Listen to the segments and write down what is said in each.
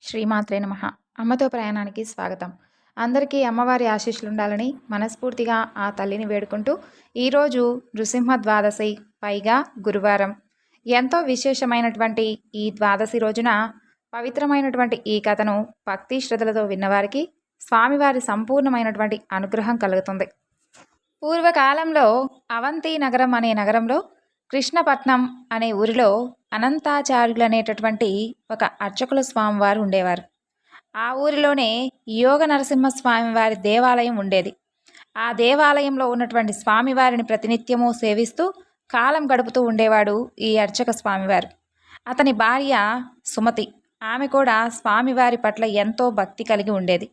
శ్రీమాత్రే నమః. అమ్మతో ప్రయాణానికి స్వాగతం. అందరికీ అమ్మవారి ఆశీస్సులు ఉండాలని మనస్ఫూర్తిగా ఆ తల్లిని వేడుకుంటూ ఈరోజు నృసింహ ద్వాదశి, పైగా గురువారం. ఎంతో విశేషమైనటువంటి ఈ ద్వాదశి రోజున పవిత్రమైనటువంటి ఈ కథను భక్తి శ్రద్ధలతో విన్నవారికి స్వామివారి సంపూర్ణమైనటువంటి అనుగ్రహం కలుగుతుంది. పూర్వకాలంలో అవంతి నగరం అనే నగరంలో కృష్ణపట్నం అనే ఊరిలో అనంతాచార్యులు అనేటటువంటి ఒక అర్చకుల స్వామివారు ఉండేవారు. ఆ ఊరిలోనే యోగ నరసింహస్వామి వారి దేవాలయం ఉండేది. ఆ దేవాలయంలో ఉన్నటువంటి స్వామివారిని ప్రతినిత్యము సేవిస్తూ కాలం గడుపుతూ ఉండేవాడు ఈ అర్చక స్వామివారు. అతని భార్య సుమతి, ఆమె కూడా స్వామివారి పట్ల ఎంతో భక్తి కలిగి ఉండేది.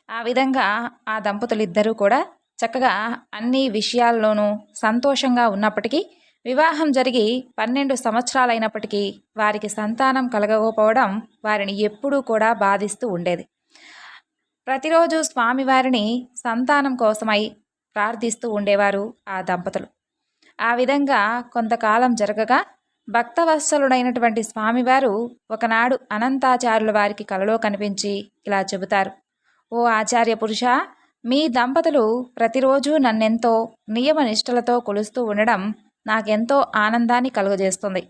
ఆ విధంగా ఆ దంపతులిద్దరూ కూడా చక్కగా అన్ని విషయాల్లోనూ సంతోషంగా ఉన్నప్పటికీ వివాహం జరిగి 12 సంవత్సరాలైనప్పటికీ వారికి సంతానం కలగకపోవడం వారిని ఎప్పుడూ కూడా బాధిస్తూ ఉండేది. ప్రతిరోజు స్వామివారిని సంతానం కోసమై ప్రార్థిస్తూ ఉండేవారు ఆ దంపతులు. ఆ విధంగా కొంతకాలం జరగగా భక్తవత్సలుడైనటువంటి స్వామివారు ఒకనాడు అనంతాచార్యుల వారికి కలలో కనిపించి ఇలా చెబుతారు: ఓ ఆచార్య పురుష, మీ దంపతులు ప్రతిరోజు నన్నెంతో నియమనిష్టలతో కొలుస్తూ ఉండడం నాకెంతో ఆనందాన్ని కలుగజేస్తుంది.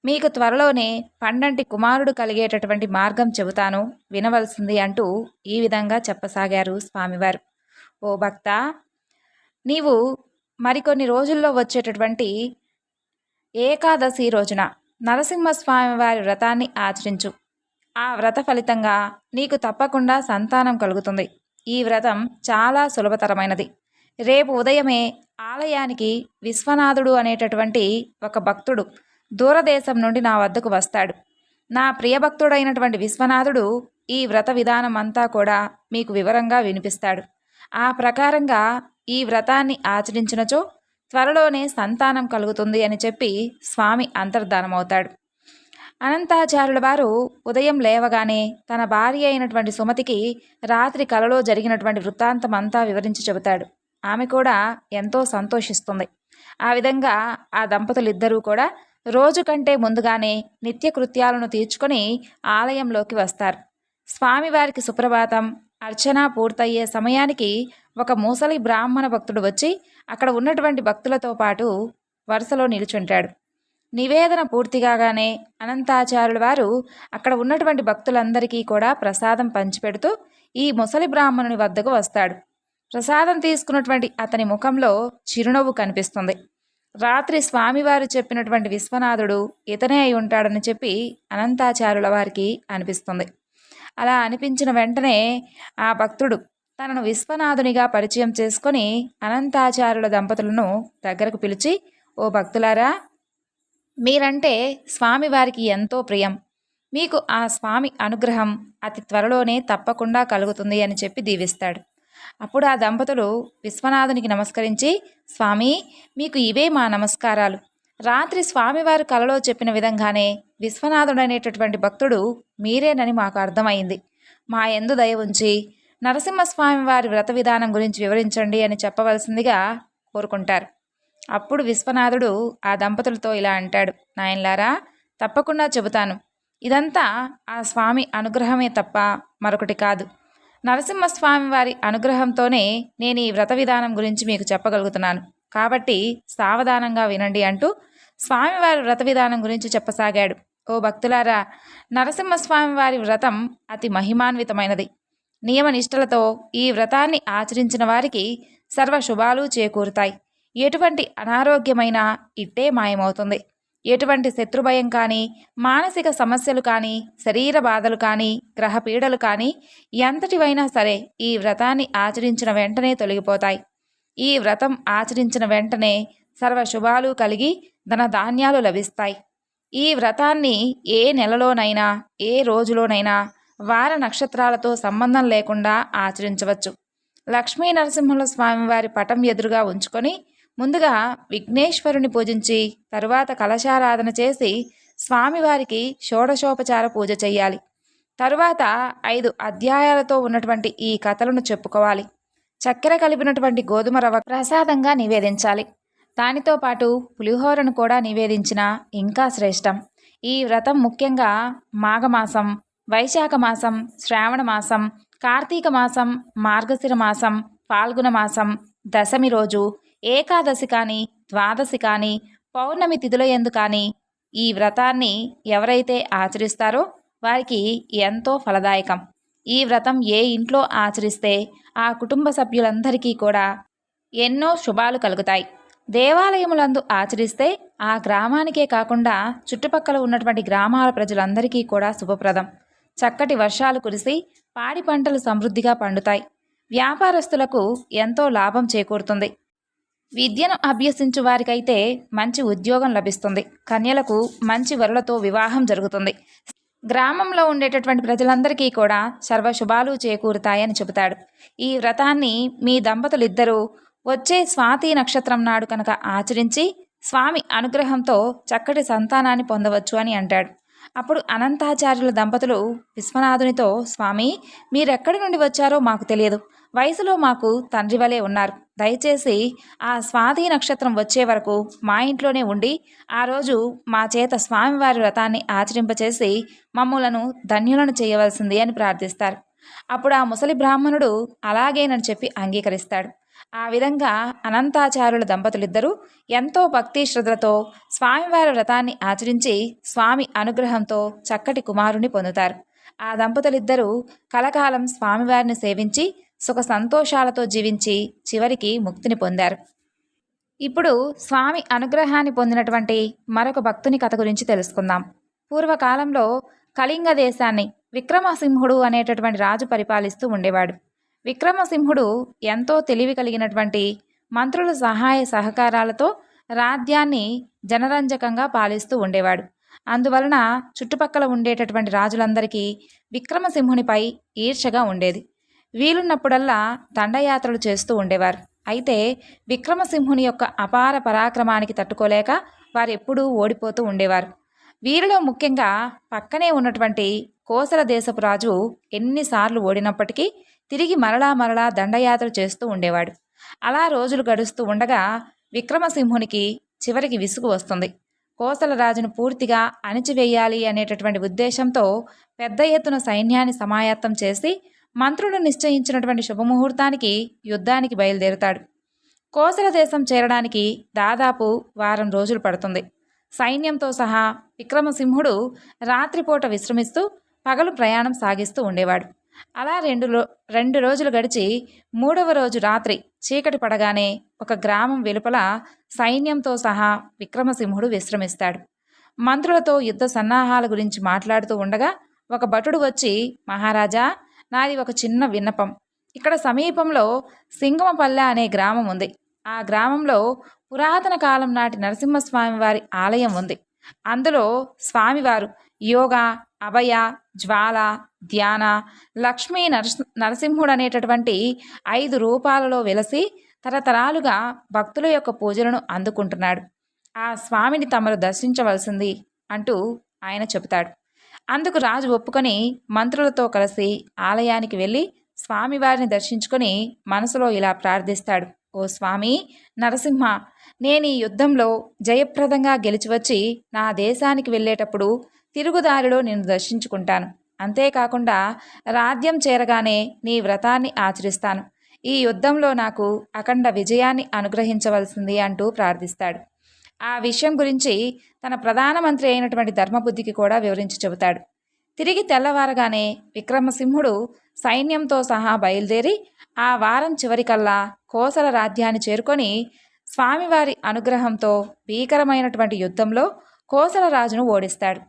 మీకు త్వరలోనే పండంటి కుమారుడు కలిగేటటువంటి మార్గం చెబుతాను, వినవలసింది అంటూ ఈ విధంగా చెప్పసాగారు స్వామివారు. ఓ భక్త, నీవు మరికొన్ని రోజుల్లో వచ్చేటటువంటి ఏకాదశి రోజున నరసింహస్వామి వారి వ్రతాన్ని ఆచరించు. ఆ వ్రత ఫలితంగా నీకు తప్పకుండా సంతానం కలుగుతుంది. ఈ వ్రతం చాలా సులభతరమైనది. రేపు ఉదయమే ఆలయానికి విశ్వనాథుడు అనేటటువంటి ఒక భక్తుడు దూరదేశం నుండి నా వద్దకు వస్తాడు. నా ప్రియభక్తుడైనటువంటి విశ్వనాథుడు ఈ వ్రత విధానం అంతా కూడా మీకు వివరంగా వినిపిస్తాడు. ఆ ప్రకారంగా ఈ వ్రతాన్ని ఆచరించినచో త్వరలోనే సంతానం కలుగుతుంది అని చెప్పి స్వామి అంతర్ధానమవుతాడు. అనంతాచార్యుల వారు ఉదయం లేవగానే తన భార్య అయినటువంటి సుమతికి రాత్రి కలలో జరిగినటువంటి వృత్తాంతం అంతా వివరించి చెబుతాడు. ఆమె కూడా ఎంతో సంతోషిస్తుంది. ఆ విధంగా ఆ దంపతులిద్దరూ కూడా రోజు కంటే ముందుగానే నిత్యకృత్యాలను తీర్చుకొని ఆలయంలోకి వస్తారు. స్వామివారికి సుప్రభాతం అర్చన పూర్తయ్యే సమయానికి ఒక ముసలి బ్రాహ్మణ భక్తుడు వచ్చి అక్కడ ఉన్నటువంటి భక్తులతో పాటు వరుసలో నిలుచుంటాడు. నివేదన పూర్తి కాగానే అనంతాచార్యుల వారు అక్కడ ఉన్నటువంటి భక్తులందరికీ కూడా ప్రసాదం పంచిపెడుతూ ఈ ముసలి బ్రాహ్మణుని వద్దకు వస్తాడు. ప్రసాదం తీసుకున్నటువంటి అతని ముఖంలో చిరునవ్వు కనిపిస్తుంది. రాత్రి స్వామివారు చెప్పినటువంటి విశ్వనాథుడు ఇతనే అయి ఉంటాడని చెప్పి అనంతాచార్యుల వారికి అనిపిస్తుంది. అలా అనిపించిన వెంటనే ఆ భక్తుడు తనను విశ్వనాథునిగా పరిచయం చేసుకొని అనంతాచార్యుల దంపతులను దగ్గరకు పిలిచి, ఓ భక్తులారా, మీరంటే స్వామివారికి ఎంతో ప్రియం. మీకు ఆ స్వామి అనుగ్రహం అతి త్వరలోనే తప్పకుండా కలుగుతుంది అని చెప్పి దీవిస్తాడు. అప్పుడు ఆ దంపతులు విశ్వనాథునికి నమస్కరించి, స్వామి, మీకు ఇవే మా నమస్కారాలు. రాత్రి స్వామివారు కలలో చెప్పిన విధంగానే విశ్వనాథుడనేటటువంటి భక్తుడు మీరేనని మాకు అర్థమైంది. మా యందు దయ ఉంచి నరసింహస్వామి వారి వ్రత విధానం గురించి వివరించండి అని చెప్పవలసిందిగా కోరుకుంటారు. అప్పుడు విశ్వనాథుడు ఆ దంపతులతో ఇలా అంటాడు: నాయనలారా, తప్పకుండా చెబుతాను. ఇదంతా ఆ స్వామి అనుగ్రహమే తప్ప మరొకటి కాదు. నరసింహస్వామి వారి అనుగ్రహంతోనే నేను ఈ వ్రత విధానం గురించి మీకు చెప్పగలుగుతున్నాను. కాబట్టి సావధానంగా వినండి అంటూ స్వామివారి వ్రత విధానం గురించి చెప్పసాగాడు. ఓ భక్తులారా, నరసింహస్వామి వారి వ్రతం అతి మహిమాన్వితమైనది. నియమనిష్టలతో ఈ వ్రతాన్ని ఆచరించిన వారికి సర్వ శుభాలు చేకూరుతాయి. ఎటువంటి అనారోగ్యమైనా ఇట్టే మాయమవుతుంది. ఎటువంటి శత్రుభయం కానీ, మానసిక సమస్యలు కానీ, శరీర బాధలు కానీ, గ్రహపీడలు కానీ ఎంతటివైనా సరే ఈ వ్రతాన్ని ఆచరించిన వెంటనే తొలగిపోతాయి. ఈ వ్రతం ఆచరించిన వెంటనే సర్వశుభాలు కలిగి ధనధాన్యాలు లభిస్తాయి. ఈ వ్రతాన్ని ఏ నెలలోనైనా, ఏ రోజులోనైనా వార నక్షత్రాలతో సంబంధం లేకుండా ఆచరించవచ్చు. లక్ష్మీ నరసింహుల స్వామివారి పటం ఎదురుగా ఉంచుకొని ముందుగా విఘ్నేశ్వరుని పూజించి తరువాత కలశారాధన చేసి స్వామివారికి షోడశోపచార పూజ చేయాలి. తరువాత 5 అధ్యాయాలతో ఉన్నటువంటి ఈ కథలను చెప్పుకోవాలి. చక్కెర కలిపినటువంటి గోధుమ రవ్వ ప్రసాదంగా నివేదించాలి. దానితో పాటు పులిహోరను కూడా నివేదించిన ఇంకా శ్రేష్టం. ఈ వ్రతం ముఖ్యంగా మాఘమాసం వైశాఖ మాసం, శ్రావణ మాసం, కార్తీక మాసం, మార్గశిర మాసం, ఫాల్గుణ మాసం, దశమి రోజు, ఏకాదశి కానీ, ద్వాదశి కానీ, పౌర్ణమి తిథుల యందు కానీ ఈ వ్రతాన్ని ఎవరైతే ఆచరిస్తారో వారికి ఎంతో ఫలదాయకం. ఈ వ్రతం ఏ ఇంట్లో ఆచరిస్తే ఆ కుటుంబ సభ్యులందరికీ కూడా ఎన్నో శుభాలు కలుగుతాయి. దేవాలయములందు ఆచరిస్తే ఆ గ్రామానికే కాకుండా చుట్టుపక్కల ఉన్నటువంటి గ్రామాల ప్రజలందరికీ కూడా శుభప్రదం. చక్కటి వర్షాలు కురిసి పాడి పంటలు సమృద్ధిగా పండుతాయి. వ్యాపారస్తులకు ఎంతో లాభం చేకూరుతుంది. విద్యను అభ్యసించు వారికైతే మంచి ఉద్యోగం లభిస్తుంది. కన్యలకు మంచి వరులతో వివాహం జరుగుతుంది. గ్రామంలో ఉండేటటువంటి ప్రజలందరికీ కూడా సర్వశుభాలు చేకూరుతాయని చెబుతాడు. ఈ వ్రతాన్ని మీ దంపతులిద్దరూ వచ్చే స్వాతి నక్షత్రం నాడు కనుక ఆచరించి స్వామి అనుగ్రహంతో చక్కటి సంతానాన్ని పొందవచ్చు అని అంటాడు. అప్పుడు అనంతాచార్యుల దంపతులు విశ్వనాథునితో, స్వామి, మీరెక్కడి నుండి వచ్చారో మాకు తెలియదు. వయసులో మాకు తండ్రి వలె ఉన్నారు. దయచేసి ఆ స్వాతి నక్షత్రం వచ్చే వరకు మా ఇంట్లోనే ఉండి ఆ రోజు మా చేత స్వామివారి వ్రతాన్ని ఆచరింపచేసి మమ్ములను ధన్యులను చేయవలసింది అని ప్రార్థిస్తారు. అప్పుడు ఆ ముసలి బ్రాహ్మణుడు అలాగేనని చెప్పి అంగీకరిస్తాడు. ఆ విధంగా అనంతాచార్యుల దంపతులిద్దరూ ఎంతో భక్తి శ్రద్ధలతో స్వామివారి వ్రతాన్ని ఆచరించి స్వామి అనుగ్రహంతో చక్కటి కుమారుని పొందుతారు. ఆ దంపతులిద్దరూ కలకాలం స్వామివారిని సేవించి సుఖ సంతోషాలతో జీవించి చివరికి ముక్తిని పొందారు. ఇప్పుడు స్వామి అనుగ్రహాన్ని పొందినటువంటి మరొక భక్తుని కథ గురించి తెలుసుకుందాం. పూర్వకాలంలో కళింగ దేశాన్ని విక్రమసింహుడు అనేటటువంటి రాజు పరిపాలిస్తూ ఉండేవాడు. విక్రమసింహుడు ఎంతో తెలివి కలిగినటువంటి మంత్రుల సహాయ సహకారాలతో రాజ్యాన్ని జనరంజకంగా పాలిస్తూ ఉండేవాడు. అందువలన చుట్టుపక్కల ఉండేటటువంటి రాజులందరికీ విక్రమసింహునిపై ఈర్ష్యగా ఉండేది. వీలున్నప్పుడల్లా దండయాత్రలు చేస్తూ ఉండేవారు. అయితే విక్రమసింహుని యొక్క అపార పరాక్రమానికి తట్టుకోలేక వారెప్పుడూ ఓడిపోతూ ఉండేవారు. వీరిలో ముఖ్యంగా పక్కనే ఉన్నటువంటి కోసల దేశపు రాజు ఎన్నిసార్లు ఓడినప్పటికీ తిరిగి మరలా దండయాత్ర చేస్తూ ఉండేవాడు. అలా రోజులు గడుస్తూ ఉండగా విక్రమసింహునికి చివరికి విసుగు వస్తుంది. కోసల రాజును పూర్తిగా అణిచివేయాలి అనేటటువంటి ఉద్దేశంతో పెద్ద ఎత్తున సైన్యాన్ని సమాయత్తం చేసి మంత్రులు నిశ్చయించినటువంటి శుభముహూర్తానికి యుద్ధానికి బయలుదేరుతాడు. కోసల దేశం చేరడానికి దాదాపు వారం రోజులు పడుతుంది. సైన్యంతో సహా విక్రమసింహుడు రాత్రిపూట విశ్రమిస్తూ పగలు ప్రయాణం సాగిస్తూ ఉండేవాడు. అలా రెండు రోజులు గడిచి మూడవ రోజు రాత్రి చీకటి పడగానే ఒక గ్రామం వెలుపల సైన్యంతో సహా విక్రమసింహుడు విశ్రమిస్తాడు. మంత్రులతో యుద్ధ సన్నాహాల గురించి మాట్లాడుతూ ఉండగా ఒక భటుడు వచ్చి, మహారాజా, నాది ఒక చిన్న విన్నపం. ఇక్కడ సమీపంలో సింగమపల్లె అనే గ్రామం ఉంది. ఆ గ్రామంలో పురాతన కాలం నాటి నరసింహస్వామి వారి ఆలయం ఉంది. అందులో స్వామివారు యోగ, అభయ, జ్వాల, ధ్యాన, లక్ష్మీ నరసింహుడు అనేటటువంటి 5 రూపాలలో వెలసి తరతరాలుగా భక్తుల యొక్క పూజలను అందుకుంటున్నాడు. ఆ స్వామిని తమరు దర్శించవలసింది అంటూ ఆయన చెబుతాడు. అందుకు రాజు ఒప్పుకొని మంత్రులతో కలిసి ఆలయానికి వెళ్ళి స్వామివారిని దర్శించుకొని మనసులో ఇలా ప్రార్థిస్తాడు. ఓ స్వామి నరసింహ, నేను ఈ యుద్ధంలో జయప్రదంగా గెలిచి వచ్చి నా దేశానికి వెళ్ళేటప్పుడు తిరుగుదారిలో నేను దర్శించుకుంటాను. అంతేకాకుండా రాజ్యం చేరగానే నీ వ్రతాన్ని ఆచరిస్తాను. ఈ యుద్ధంలో నాకు అఖండ విజయాన్ని అనుగ్రహించవలసింది అంటూ ప్రార్థిస్తాడు. ఆ విషయం గురించి తన ప్రధానమంత్రి అయినటువంటి ధర్మబుద్ధికి కూడా వివరించి చెబుతాడు. తిరిగి తెల్లవారగానే విక్రమసింహుడు సైన్యంతో సహా బయలుదేరి ఆ వారం చివరికల్లా కోసల రాజ్యాన్ని చేరుకొని స్వామివారి అనుగ్రహంతో భీకరమైనటువంటి యుద్ధంలో కోసల రాజును ఓడిస్తాడు.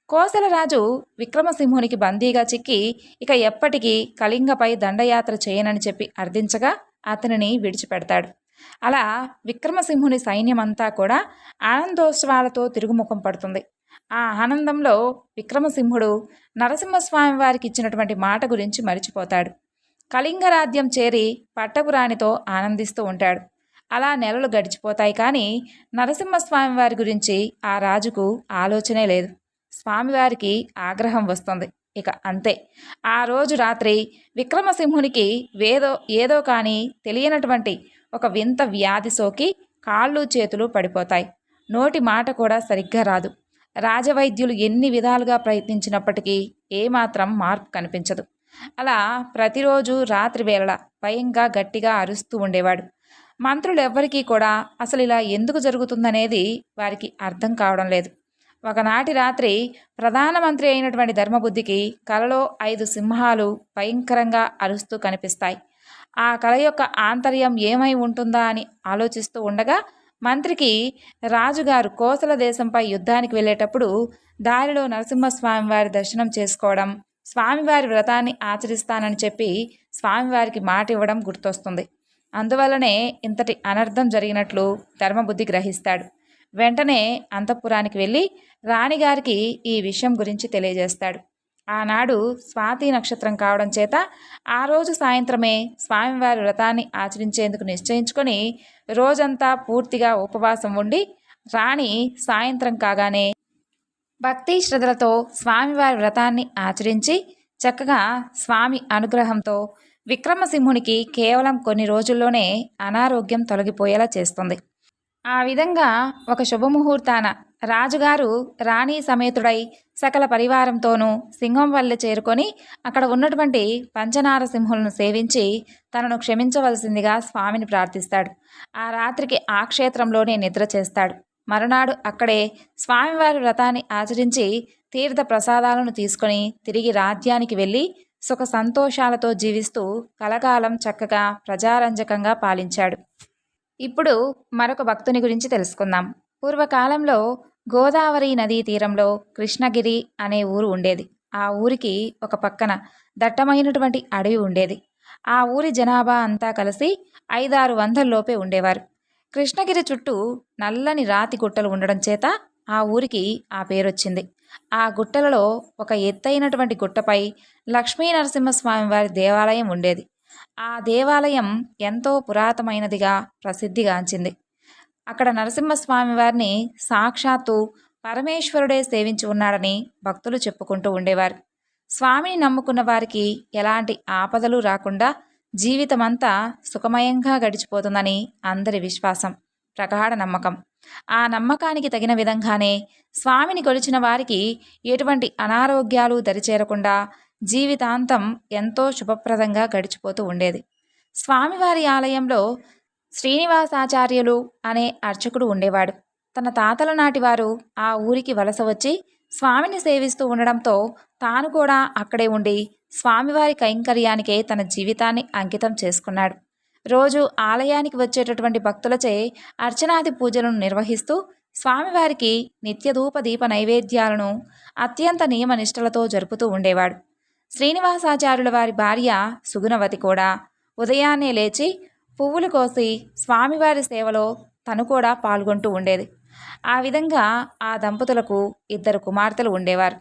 కోసలరాజు విక్రమసింహునికి బందీగా చిక్కి ఇక ఎప్పటికీ కళింగపై దండయాత్ర చేయనని చెప్పి అర్థించగా అతనిని విడిచిపెడతాడు. అలా విక్రమసింహుని సైన్యమంతా కూడా ఆనందోత్సవాలతో తిరుగుముఖం పడుతుంది. ఆ ఆనందంలో విక్రమసింహుడు నరసింహస్వామి వారికి ఇచ్చినటువంటి మాట గురించి మరిచిపోతాడు. కళింగ రాజ్యం చేరి పట్టపురాణితో ఆనందిస్తూ ఉంటాడు. అలా నెలలు గడిచిపోతాయి. కానీ నరసింహస్వామి వారి గురించి ఆ రాజుకు ఆలోచనే లేదు. స్వామివారికి ఆగ్రహం వస్తుంది. ఇక అంతే. ఆ రోజు రాత్రి విక్రమసింహునికి ఏదో కానీ తెలియనటువంటి ఒక వింత వ్యాధి సోకి కాళ్ళు చేతులు పడిపోతాయి. నోటి మాట కూడా సరిగ్గా రాదు. రాజవైద్యులు ఎన్ని విధాలుగా ప్రయత్నించినప్పటికీ ఏమాత్రం మార్పు కనిపించదు. అలా ప్రతిరోజు రాత్రి వేళ భయంగా గట్టిగా అరుస్తూ ఉండేవాడు. మంత్రులెవ్వరికీ కూడా అసలు ఇలా ఎందుకు జరుగుతుందనేది వారికి అర్థం కావడం లేదు. ఒకనాటి రాత్రి ప్రధానమంత్రి అయినటువంటి ధర్మబుద్ధికి కలలో 5 సింహాలు భయంకరంగా అరుస్తూ కనిపిస్తాయి. ఆ కల యొక్క ఆంతర్యం ఏమై ఉంటుందా అని ఆలోచిస్తూ ఉండగా మంత్రికి రాజుగారు కోసల దేశంపై యుద్ధానికి వెళ్ళేటప్పుడు దారిలో నరసింహస్వామి వారి దర్శనం చేసుకోవడం, స్వామివారి వ్రతాన్ని ఆచరిస్తానని చెప్పి స్వామివారికి మాట ఇవ్వడం గుర్తొస్తుంది. అందువల్లనే ఇంతటి అనర్థం జరిగినట్లు ధర్మబుద్ధి గ్రహిస్తాడు. వెంటనే అంతఃపురానికి వెళ్ళి రాణిగారికి ఈ విషయం గురించి తెలియజేస్తాడు. ఆనాడు స్వాతి నక్షత్రం కావడం చేత ఆ రోజు సాయంత్రమే స్వామివారి వ్రతాన్ని ఆచరించేందుకు నిశ్చయించుకొని రోజంతా పూర్తిగా ఉపవాసం ఉండి రాణి సాయంత్రం కాగానే భక్తి శ్రద్ధలతో స్వామివారి వ్రతాన్ని ఆచరించి చక్కగా స్వామి అనుగ్రహంతో విక్రమసింహునికి కేవలం కొన్ని రోజుల్లోనే అనారోగ్యం తొలగిపోయేలా చేస్తుంది. ఆ విధంగా ఒక శుభముహూర్తాన రాజుగారు రాణి సమేతుడై సకల పరివారంతోనూ సింహం వల్ల చేరుకొని అక్కడ ఉన్నటువంటి పంచనారసింహులను సేవించి తనను క్షమించవలసిందిగా స్వామిని ప్రార్థిస్తాడు. ఆ రాత్రికి ఆ క్షేత్రంలోనే నిద్ర చేస్తాడు. మరునాడు అక్కడే స్వామివారి వ్రతాన్ని ఆచరించి తీర్థ ప్రసాదాలను తీసుకొని తిరిగి రాజ్యానికి వెళ్ళి సుఖ సంతోషాలతో జీవిస్తూ కలకాలం చక్కగా ప్రజారంజకంగా పాలించాడు. ఇప్పుడు మరొక భక్తుని గురించి తెలుసుకుందాం. పూర్వకాలంలో గోదావరి నదీ తీరంలో కృష్ణగిరి అనే ఊరు ఉండేది. ఆ ఊరికి ఒక పక్కన దట్టమైనటువంటి అడవి ఉండేది. ఆ ఊరి జనాభా అంతా కలిసి 500-600 లోపే ఉండేవారు. కృష్ణగిరి చుట్టూ నల్లని రాతి గుట్టలు ఉండడం చేత ఆ ఊరికి ఆ పేరొచ్చింది. ఆ గుట్టలలో ఒక ఎత్తైనటువంటి గుట్టపై లక్ష్మీ నరసింహస్వామి వారి దేవాలయం ఉండేది. ఆ దేవాలయం ఎంతో పురాతనమైనదిగా ప్రసిద్ధిగాంచింది. అక్కడ నరసింహస్వామి వారిని సాక్షాత్తు పరమేశ్వరుడే సేవించి ఉన్నాడని భక్తులు చెప్పుకుంటూ ఉండేవారు. స్వామిని నమ్ముకున్న వారికి ఎలాంటి ఆపదలు రాకుండా జీవితమంతా సుఖమయంగా గడిచిపోతుందని అందరి విశ్వాసం, ప్రగాఢ నమ్మకం. ఆ నమ్మకానికి తగిన విధంగానే స్వామిని కొలిచిన వారికి ఎటువంటి అనారోగ్యాలు దరిచేరకుండా జీవితాంతం ఎంతో శుభప్రదంగా గడిచిపోతూ ఉండేది. స్వామివారి ఆలయంలో శ్రీనివాసాచార్యులు అనే అర్చకుడు ఉండేవాడు. తన తాతల నాటి వారు ఆ ఊరికి వలస వచ్చి స్వామిని సేవిస్తూ ఉండడంతో తాను కూడా అక్కడే ఉండి స్వామివారి కైంకర్యానికే తన జీవితాన్ని అంకితం చేసుకున్నాడు. రోజు ఆలయానికి వచ్చేటటువంటి భక్తులచే అర్చనాది పూజలను నిర్వహిస్తూ స్వామివారికి నిత్యధూప దీప నైవేద్యాలను అత్యంత నియమనిష్టలతో జరుపుతూ ఉండేవాడు. శ్రీనివాసాచార్యుల వారి భార్య సుగుణవతి కూడా ఉదయాన్నే లేచి పువ్వులు కోసి స్వామివారి సేవలో తను కూడా పాల్గొంటూ ఉండేది. ఆ విధంగా ఆ దంపతులకు 2 కుమార్తెలు ఉండేవారు.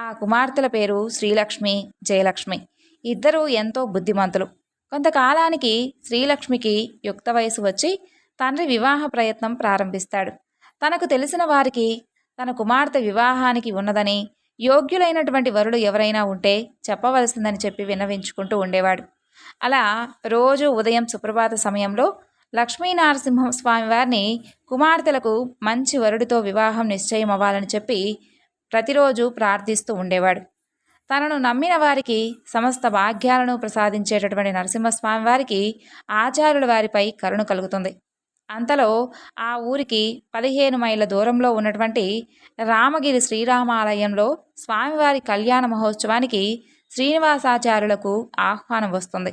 ఆ కుమార్తెల పేరు శ్రీలక్ష్మి, జయలక్ష్మి. ఇద్దరూ ఎంతో బుద్ధిమంతులు. కొంతకాలానికి శ్రీలక్ష్మికి యుక్త వయసు వచ్చి తండ్రి వివాహ ప్రయత్నం ప్రారంభిస్తాడు. తనకు తెలిసిన వారికి తన కుమార్తె వివాహానికి ఉన్నదని, యోగ్యులైనటువంటి వరుడు ఎవరైనా ఉంటే చెప్పవలసిందని చెప్పి విన్నవించుకుంటూ ఉండేవాడు. అలా రోజు ఉదయం సుప్రభాత సమయంలో లక్ష్మీనరసింహ స్వామి వారిని కుమార్తెలకు మంచి వరుడితో వివాహం నిశ్చయం అవ్వాలని చెప్పి ప్రతిరోజు ప్రార్థిస్తూ ఉండేవాడు. తనను నమ్మిన వారికి సమస్త భాగ్యాలను ప్రసాదించేటటువంటి నరసింహస్వామి వారికి ఆచార్యుల వారిపై కరుణ కలుగుతుంది. అంతలో ఆ ఊరికి 15 మైళ్ళ దూరంలో ఉన్నటువంటి రామగిరి శ్రీరామాలయంలో స్వామివారి కళ్యాణ మహోత్సవానికి శ్రీనివాసాచార్యులకు ఆహ్వానం వస్తుంది.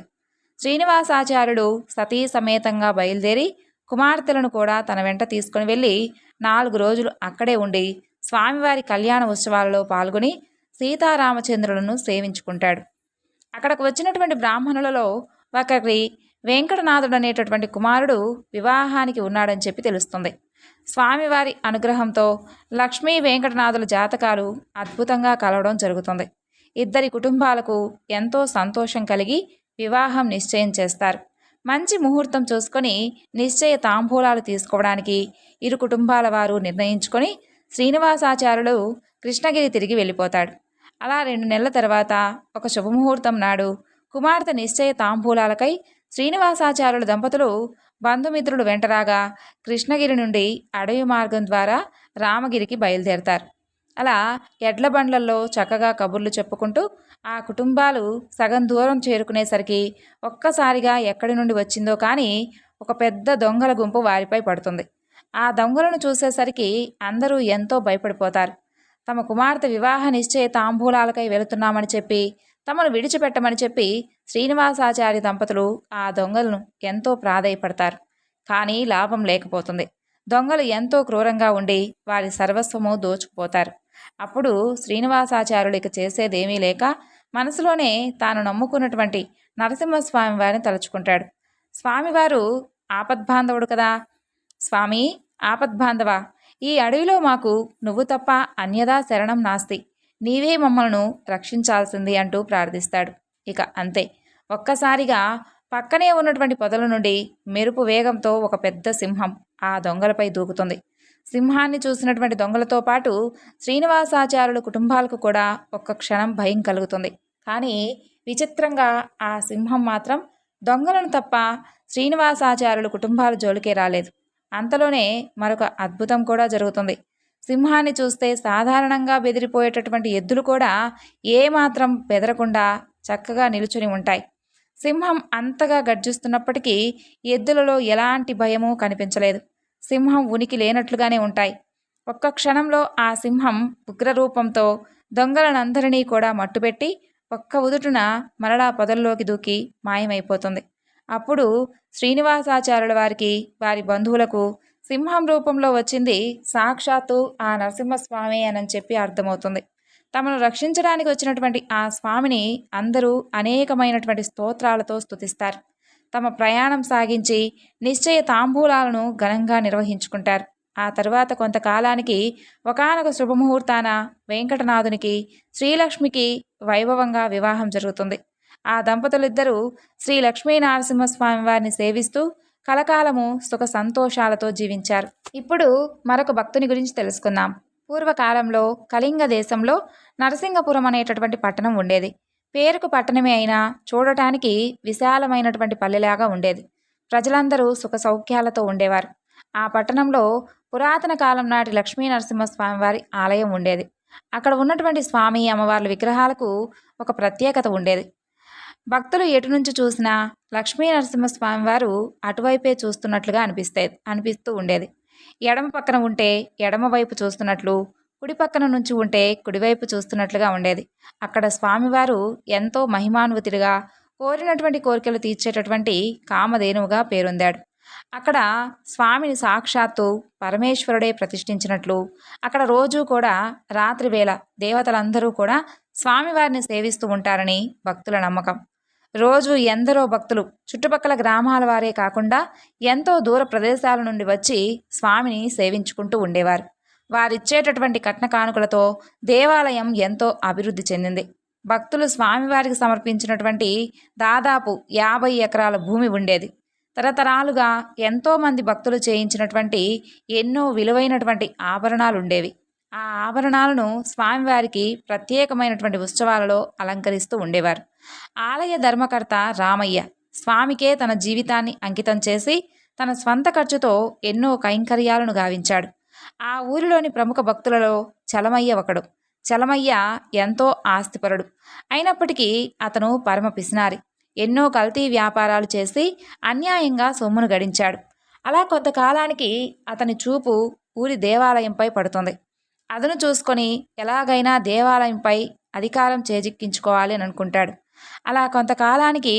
శ్రీనివాసాచార్యుడు సతీ సమేతంగా బయలుదేరి కుమార్తెలను కూడా తన వెంట తీసుకుని వెళ్ళి 4 రోజులు అక్కడే ఉండి స్వామివారి కళ్యాణ ఉత్సవాలలో పాల్గొని సీతారామచంద్రులను సేవించుకుంటాడు. అక్కడకు వచ్చినటువంటి బ్రాహ్మణులలో ఒకరి వెంకటనాథుడు అనేటటువంటి కుమారుడు వివాహానికి ఉన్నాడని చెప్పి తెలుస్తుంది. స్వామివారి అనుగ్రహంతో లక్ష్మీ వెంకటనాథుల జాతకాలు అద్భుతంగా కలవడం జరుగుతుంది. ఇద్దరి కుటుంబాలకు ఎంతో సంతోషం కలిగి వివాహం నిశ్చయం చేస్తారు. మంచి ముహూర్తం చూసుకొని నిశ్చయ తాంబూలాలు తీసుకోవడానికి ఇరు కుటుంబాల వారు నిర్ణయించుకొని శ్రీనివాసాచార్యులు కృష్ణగిరి తిరిగి వెళ్ళిపోతాడు. అలా 2 నెలల తర్వాత ఒక శుభముహూర్తం నాడు కుమార్తె నిశ్చయ తాంబూలాలకై శ్రీనివాసాచార్యుల దంపతులు బంధుమిత్రులు వెంటరాగా కృష్ణగిరి నుండి అడవి మార్గం ద్వారా రామగిరికి బయలుదేరతారు. అలా ఎడ్ల బండ్లల్లో చక్కగా కబుర్లు చెప్పుకుంటూ ఆ కుటుంబాలు సగం దూరం చేరుకునేసరికి ఒక్కసారిగా ఎక్కడి నుండి వచ్చిందో కానీ ఒక పెద్ద దొంగల గుంపు వారిపై పడుతుంది. ఆ దొంగలను చూసేసరికి అందరూ ఎంతో భయపడిపోతారు. తమ కుమార్తె వివాహ నిశ్చయ తాంబూలాలకై వెళుతున్నామని చెప్పి తమను విడిచిపెట్టమని చెప్పి శ్రీనివాసాచారి దంపతులు ఆ దొంగలను ఎంతో ప్రాధేయపడతారు. కానీ లాభం లేకపోతుంది. దొంగలు ఎంతో క్రూరంగా ఉండి వారి సర్వస్వము దోచుకుపోతారు. అప్పుడు శ్రీనివాసాచార్యుడికి చేసేదేమీ లేక మనసులోనే తాను నమ్ముకున్నటువంటి నరసింహస్వామి వారిని తలుచుకుంటాడు. స్వామివారు ఆపద్బాంధవుడు కదా. స్వామి ఆపద్బాంధవ, ఈ అడవిలో మాకు నువ్వు తప్ప అన్యదా శరణం నాస్తి, నీవే మమ్మల్ని రక్షించాల్సింది అంటూ ప్రార్థిస్తాడు. ఇక అంతే, ఒక్కసారిగా పక్కనే ఉన్నటువంటి పొదల నుండి మెరుపు వేగంతో ఒక పెద్ద సింహం ఆ దొంగలపై దూకుతుంది. సింహాన్ని చూసినటువంటి దొంగలతో పాటు శ్రీనివాసాచార్యుల కుటుంబాలకు కూడా ఒక్క క్షణం భయం కలుగుతుంది. కానీ విచిత్రంగా ఆ సింహం మాత్రం దొంగలను తప్ప శ్రీనివాసాచార్యుల కుటుంబాల జోలికే రాలేదు. అంతలోనే మరొక అద్భుతం కూడా జరుగుతుంది. సింహాన్ని చూస్తే సాధారణంగా బెదిరిపోయేటటువంటి ఎద్దులు కూడా ఏమాత్రం బెదరకుండా చక్కగా నిలుచుని ఉంటాయి. సింహం అంతగా గర్జిస్తున్నప్పటికీ ఎద్దులలో ఎలాంటి భయమూ కనిపించలేదు. సింహం ఉనికి లేనట్లుగానే ఉంటాయి. ఒక్క క్షణంలో ఆ సింహం ఉగ్రరూపంతో దొంగలనందరినీ కూడా మట్టుపెట్టి ఒక్క ఉదుటున మరలా పొదల్లోకి దూకి మాయమైపోతుంది. అప్పుడు శ్రీనివాసాచార్యుల వారికి, వారి బంధువులకు సింహం రూపంలో వచ్చింది సాక్షాత్తు ఆ నరసింహస్వామి అని చెప్పి అర్థమవుతుంది. తమను రక్షించడానికి వచ్చినటువంటి ఆ స్వామిని అందరూ అనేకమైనటువంటి స్తోత్రాలతో స్తుతిస్తారు. తమ ప్రయాణం సాగించి నిశ్చయ తాంబూలాలను ఘనంగా నిర్వహించుకుంటారు. ఆ తరువాత కొంతకాలానికి ఒకానొక శుభముహూర్తాన వెంకటనాథునికి శ్రీలక్ష్మికి వైభవంగా వివాహం జరుగుతుంది. ఆ దంపతులిద్దరూ శ్రీ లక్ష్మీనరసింహస్వామి వారిని సేవిస్తూ కలకాలము సుఖ సంతోషాలతో జీవించారు. ఇప్పుడు మరొక భక్తుని గురించి తెలుసుకుందాం. పూర్వకాలంలో కళింగ దేశంలో నరసింగపురం అనేటటువంటి పట్టణం ఉండేది. పేరుకు పట్టణమే అయినా చూడటానికి విశాలమైనటువంటి పల్లెలాగా ఉండేది. ప్రజలందరూ సుఖ సౌఖ్యాలతో ఉండేవారు. ఆ పట్టణంలో పురాతన కాలం నాటి లక్ష్మీ నరసింహస్వామి వారి ఆలయం ఉండేది. అక్కడ ఉన్నటువంటి స్వామి అమ్మవార్ల విగ్రహాలకు ఒక ప్రత్యేకత ఉండేది. భక్తులు ఎటు నుంచి చూసినా లక్ష్మీ నరసింహస్వామి వారు అటువైపే చూస్తున్నట్లుగా అనిపిస్తూ ఉండేది. ఎడమ పక్కన ఉంటే ఎడమ వైపు చూస్తున్నట్లు, కుడి పక్కన నుంచి ఉంటే కుడివైపు చూస్తున్నట్లుగా ఉండేది. అక్కడ స్వామివారు ఎంతో మహిమాన్వితుడిగా కోరినటువంటి కోరికలు తీర్చేటటువంటి కామధేనువుగా పేరొందాడు. అక్కడ స్వామిని సాక్షాత్తు పరమేశ్వరుడే ప్రతిష్ఠించినట్లు, అక్కడ రోజు కూడా రాత్రి వేళ దేవతలందరూ కూడా స్వామివారిని సేవిస్తూ ఉంటారని భక్తుల నమ్మకం. రోజు ఎందరో భక్తులు చుట్టుపక్కల గ్రామాల వారే కాకుండా ఎంతో దూర ప్రదేశాల నుండి వచ్చి స్వామిని సేవించుకుంటూ ఉండేవారు. వారిచ్చేటటువంటి కట్న కానుకలతో దేవాలయం ఎంతో అభివృద్ధి చెందింది. భక్తులు స్వామివారికి సమర్పించినటువంటి దాదాపు 50 ఎకరాల భూమి ఉండేది. తరతరాలుగా ఎంతోమంది భక్తులు చేయించినటువంటి ఎన్నో విలువైనటువంటి ఆభరణాలు ఉండేవి. ఆ ఆభరణాలను స్వామివారికి ప్రత్యేకమైనటువంటి ఉత్సవాలలో అలంకరిస్తూ ఉండేవారు. ఆలయ ధర్మకర్త రామయ్య స్వామికే తన జీవితాన్ని అంకితం చేసి తన స్వంత ఖర్చుతో ఎన్నో కైంకర్యాలను గావించాడు. ఆ ఊరిలోని ప్రముఖ భక్తులలో చలమయ్య ఒకడు. చలమయ్య ఎంతో ఆస్తిపరుడు అయినప్పటికీ అతను పరమ పిసినారి. ఎన్నో కల్తీ వ్యాపారాలు చేసి అన్యాయంగా సొమ్మును గడించాడు. అలా కొంతకాలానికి అతని చూపు ఊరి దేవాలయంపై పడుతుంది. అదను చూసుకొని ఎలాగైనా దేవాలయంపై అధికారం చేజిక్కించుకోవాలి అని అనుకుంటాడు. అలా కొంతకాలానికి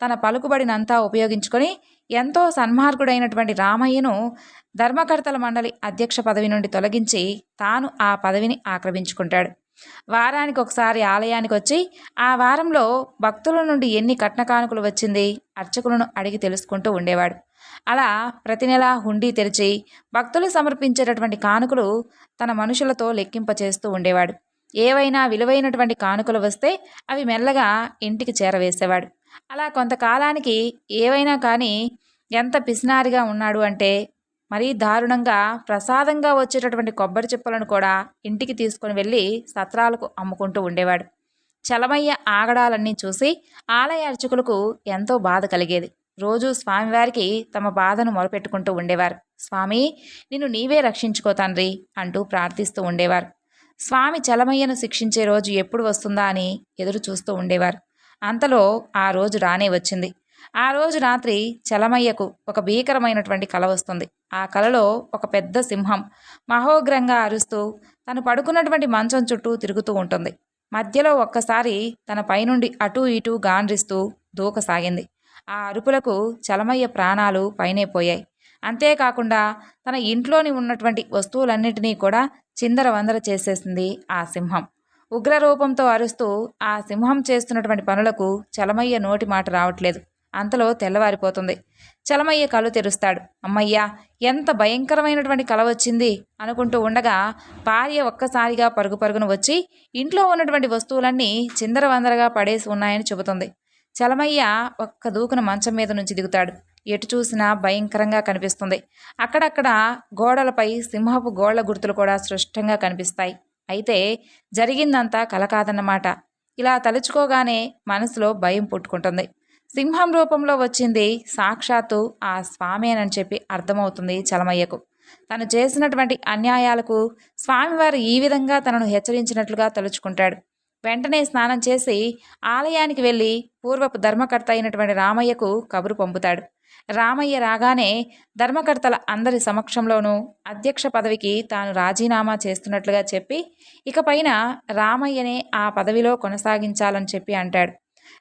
తన పలుకుబడినంతా ఉపయోగించుకొని ఎంతో సన్మార్గుడైనటువంటి రామయ్యను ధర్మకర్తల మండలి అధ్యక్ష పదవి నుండి తొలగించి తాను ఆ పదవిని ఆక్రమించుకుంటాడు. వారానికి ఒకసారి ఆలయానికి వచ్చి ఆ వారంలో భక్తుల నుండి ఎన్ని కట్న కానుకలు వచ్చింది అర్చకులను అడిగి తెలుసుకుంటూ ఉండేవాడు. అలా ప్రతి నెల హుండీ తెరిచి భక్తులు సమర్పించేటటువంటి కానుకలు తన మనుషులతో లెక్కింపచేస్తూ ఉండేవాడు. ఏవైనా విలువైనటువంటి కానుకలు వస్తే అవి మెల్లగా ఇంటికి చేరవేసేవాడు. అలా కొంతకాలానికి ఏవైనా కానీ ఎంత పిసినారిగా ఉన్నాడు అంటే మరీ దారుణంగా ప్రసాదంగా వచ్చేటటువంటి కొబ్బరి చిప్పలను కూడా ఇంటికి తీసుకొని వెళ్ళి సత్రాలకు అమ్ముకుంటూ ఉండేవాడు. చలమయ్య ఆగడాలన్నీ చూసి ఆలయ అర్చకులకు ఎంతో బాధ కలిగేది. రోజు స్వామివారికి తమ బాధను మొరపెట్టుకుంటూ ఉండేవారు. స్వామి, నిన్ను నీవే రక్షించుకో తండ్రి అంటూ ప్రార్థిస్తూ ఉండేవారు. స్వామి చలమయ్యను శిక్షించే రోజు ఎప్పుడు వస్తుందా అని ఎదురు చూస్తూ ఉండేవారు. అంతలో ఆ రోజు రానే వచ్చింది. ఆ రోజు రాత్రి చలమయ్యకు ఒక భీకరమైనటువంటి కల వస్తుంది. ఆ కలలో ఒక పెద్ద సింహం మహోగ్రంగా అరుస్తూ తను పడుకున్నటువంటి మంచం చుట్టూ తిరుగుతూ ఉంటుంది. మధ్యలో ఒక్కసారి తన పైనుండి అటూ ఇటూ గాండ్రిస్తూ దూకసాగింది. ఆ అరుపులకు చలమయ్య ప్రాణాలు పైనే పోయాయి. అంతేకాకుండా తన ఇంట్లోని ఉన్నటువంటి వస్తువులన్నిటినీ కూడా చిందరవందర చేసేసింది ఆ సింహం. ఉగ్రరూపంతో అరుస్తూ ఆ సింహం చేస్తున్నటువంటి పనులకు చలమయ్య నోటి మాట రావట్లేదు. అంతలో తెల్లవారిపోతుంది. చలమయ్య కళ్ళు తెరుస్తాడు. అమ్మయ్యా, ఎంత భయంకరమైనటువంటి కల వచ్చింది అనుకుంటూ ఉండగా భార్య ఒక్కసారిగా పరుగు పరుగున వచ్చి ఇంట్లో ఉన్నటువంటి వస్తువులన్నీ చిందరవందరగా పడేసి ఉన్నాయని చెబుతుంది. చలమయ్య ఒక్క దూకున మంచం మీద నుంచి దిగుతాడు. ఎటు చూసినా భయంకరంగా కనిపిస్తుంది. అక్కడక్కడ గోడలపై సింహపు గోళ్ల గుర్తులు కూడా స్పష్టంగా కనిపిస్తాయి. అయితే జరిగిందంతా కల కాదన్నమాట. ఇలా తలుచుకోగానే మనసులో భయం పుట్టుకుంటుంది. సింహం రూపంలో వచ్చింది సాక్షాత్తు ఆ స్వామేనని చెప్పి అర్థమవుతుంది చలమయ్యకు. తను చేసినటువంటి అన్యాయాలకు స్వామివారు ఈ విధంగా తనను హెచ్చరించినట్లుగా తలుచుకుంటాడు. వెంటనే స్నానం చేసి ఆలయానికి వెళ్ళి పూర్వపు ధర్మకర్త అయినటువంటి రామయ్యకు కబురు పంపుతాడు. రామయ్య రాగానే ధర్మకర్తల అందరి సమక్షంలోనూ అధ్యక్ష పదవికి తాను రాజీనామా చేస్తున్నట్లుగా చెప్పి ఇకపైన రామయ్యనే ఆ పదవిలో కొనసాగించాలని చెప్పి అంటాడు.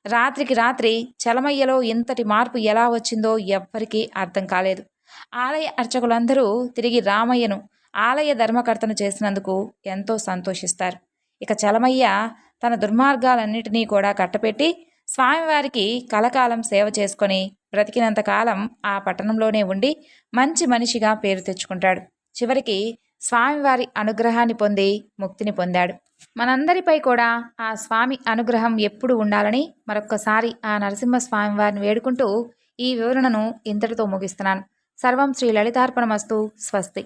రాత్రికి రాత్రి చలమయ్యలో ఇంతటి మార్పు ఎలా వచ్చిందో ఎవ్వరికీ అర్థం కాలేదు. ఆలయ అర్చకులందరూ తిరిగి రామయ్యను ఆలయ ధర్మకర్తను చేసినందుకు ఎంతో సంతోషిస్తారు. ఇక చలమయ్య తన దుర్మార్గాలన్నిటినీ కూడా కట్టపెట్టి స్వామివారికి కలకాలం సేవ చేసుకొని బ్రతికినంతకాలం ఆ పట్టణంలోనే ఉండి మంచి మనిషిగా పేరు తెచ్చుకుంటాడు. చివరికి స్వామివారి అనుగ్రహాన్ని పొంది ముక్తిని పొందాడు. మనందరిపై కూడా ఆ స్వామి అనుగ్రహం ఎప్పుడు ఉండాలని మరొక్కసారి ఆ నరసింహస్వామి వారిని వేడుకుంటూ ఈ వివరణను ఇంతటితో ముగిస్తున్నాను. సర్వం శ్రీ లలితార్పణమస్తు. స్వస్తి.